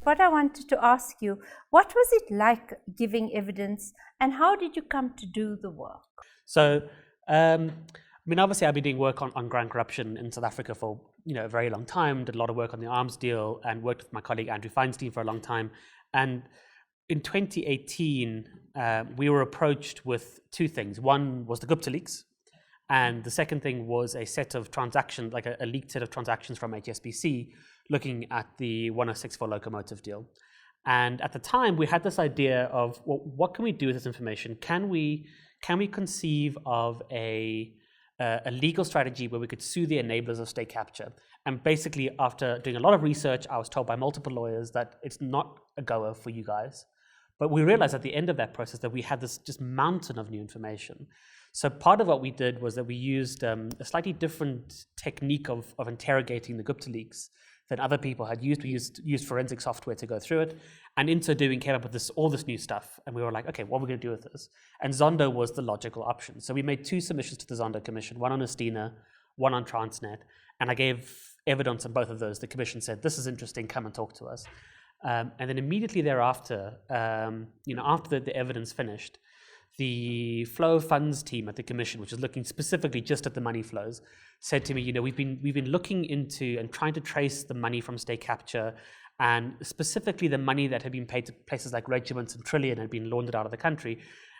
what I wanted to ask you, what was it like giving evidence, and how did you come to do the work? So, I mean, obviously I've been doing work on grand corruption in South Africa for, a very long time, did a lot of work on the arms deal and worked with my colleague Andrew Feinstein for a long time. And in 2018, we were approached with two things. One was the GIBS leaks. And the second thing was a set of transactions, like a leaked set of transactions from HSBC looking at the 1064 locomotive deal. And at the time, we had this idea of, well, what can we do with this information? Can we conceive of a legal strategy where we could sue the enablers of state capture? And basically, after doing a lot of research, I was told by multiple lawyers that it's not a goer for you guys. But we realized at the end of that process that we had this just mountain of new information. So part of what we did was that we used a slightly different technique of interrogating the GIBS leaks than other people had used. We used forensic software to go through it, and in so doing came up with all this new stuff. And we were like, okay, what are we going to do with this? And Zondo was the logical option. So we made two submissions to the Zondo Commission, one on Estina, one on Transnet, and I gave evidence on both of those. The Commission said, this is interesting, come and talk to us. And then immediately thereafter, after the evidence finished, the flow of funds team at the Commission, which is looking specifically just at the money flows, said to me, we've been looking into and trying to trace the money from state capture, and specifically the money that had been paid to places like Regiments and Trillion had been laundered out of the country,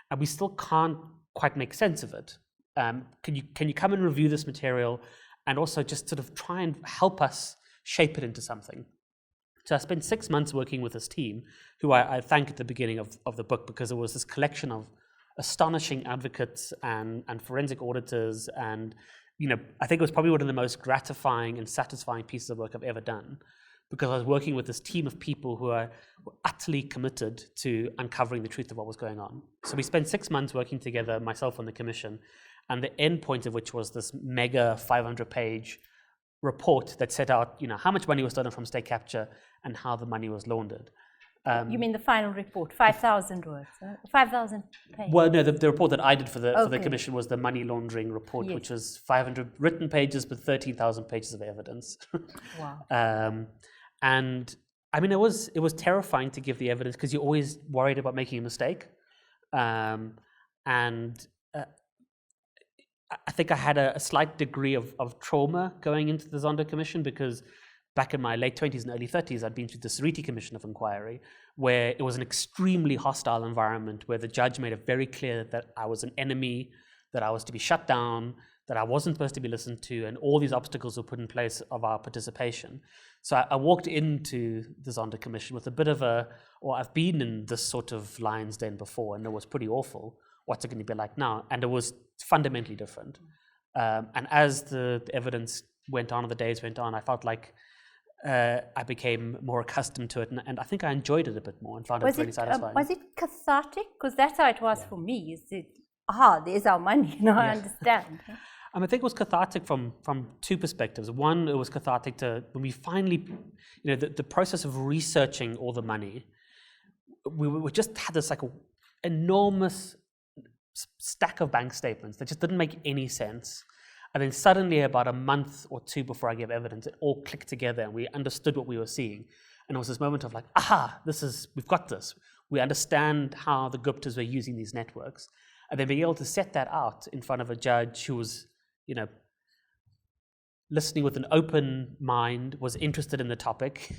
and we still can't quite make sense of it. Can you come and review this material, and also just sort of try and help us shape it into something? So I spent 6 months working with this team, who I thank at the beginning of the book, because it was this collection of astonishing advocates and forensic auditors, and I think it was probably one of the most gratifying and satisfying pieces of work I've ever done, because I was working with this team of people who were utterly committed to uncovering the truth of what was going on. So we spent 6 months working together, myself and the Commission, and the end point of which was this mega 500-page report that set out how much money was stolen from state capture and how the money was laundered. You mean the final report, 5,000 words, 5,000 pages? Well, no, the report that I did for the Commission was the money laundering report, yes, which was 500 written pages but 13,000 pages of evidence. Wow. And I mean, it was terrifying to give the evidence, because you're always worried about making a mistake. I think I had a slight degree of trauma going into the Zondo Commission, because back in my late 20s and early 30s, I'd been through the Sariti Commission of Inquiry, where it was an extremely hostile environment, where the judge made it very clear that I was an enemy, that I was to be shut down, that I wasn't supposed to be listened to, and all these obstacles were put in place of our participation. So I walked into the Zondo Commission with a bit of I've been in this sort of lion's den before, and it was pretty awful. What's it going to be like now? And it was fundamentally different. And as the evidence went on and the days went on, I felt like I became more accustomed to it, and I think I enjoyed it a bit more and found it really satisfying. Was it cathartic? Because that's how it was for me. Is it, there's our money, I understand. I think it was cathartic from two perspectives. One, it was cathartic when we finally, the process of researching all the money, we just had this enormous stack of bank statements that just didn't make any sense. And then suddenly, about a month or two before I gave evidence, it all clicked together and we understood what we were seeing. And it was this moment of like, we've got this. We understand how the Guptas were using these networks. And then being able to set that out in front of a judge who was, listening with an open mind, was interested in the topic,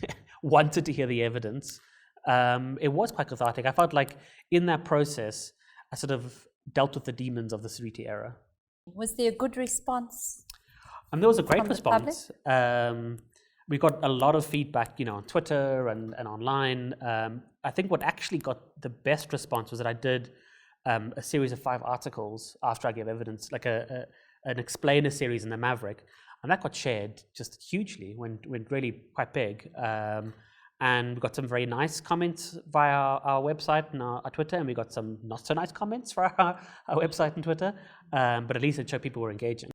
wanted to hear the evidence. It was quite cathartic. I felt like in that process, I sort of dealt with the demons of the Sariti era. Was there a good response? And there was a great response. We got a lot of feedback, on Twitter and online. I think what actually got the best response was that I did a series of 5 articles after I gave evidence, like an explainer series in the Maverick, and that got shared just hugely, went really quite big. And we got some very nice comments via our website and our Twitter, and we got some not so nice comments via our website and Twitter. But at least it showed people were engaging.